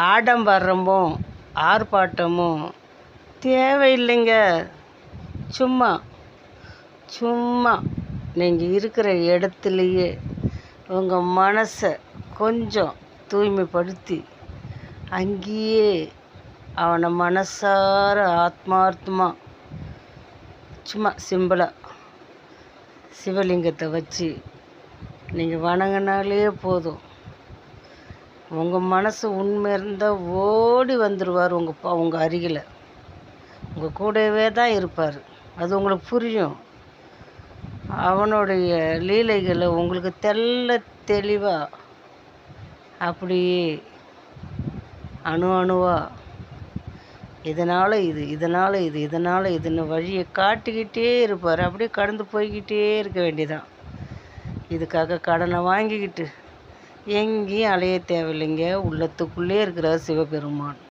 ஆடம்பரமும் ஆர்ப்பாட்டமும் தேவையில்லைங்க. சும்மா சும்மா நீங்கள் இருக்கிற இடத்துலையே உங்கள் மனசை கொஞ்சம் தூய்மைப்படுத்தி அங்கேயே அவனை மனசார ஆத்மார்த்தமாக சும்மா சிம்பிளாக சிவலிங்கத்தை வச்சு நீங்கள் வணங்கினாலே போதும். உங்கள் மனசு உண்மை இருந்தால் ஓடி வந்துடுவார். உங்கள் அருகில் உங்கள் கூடவே தான் இருப்பார். அது உங்களுக்கு புரியும். அவனுடைய லீலைகளை உங்களுக்கு தெளிவாக அப்படியே அணுவாக இதனால் இதுன்னு வழியை காட்டிக்கிட்டே இருப்பார். அப்படியே கடந்து போய்கிட்டே இருக்க வேண்டியதான். இதுக்காக கடனை வாங்கிக்கிட்டு எங்கேயும் அலைய தேவையில்லைங்க. உள்ளத்துக்குள்ளே இருக்கிற சிவபெருமான்.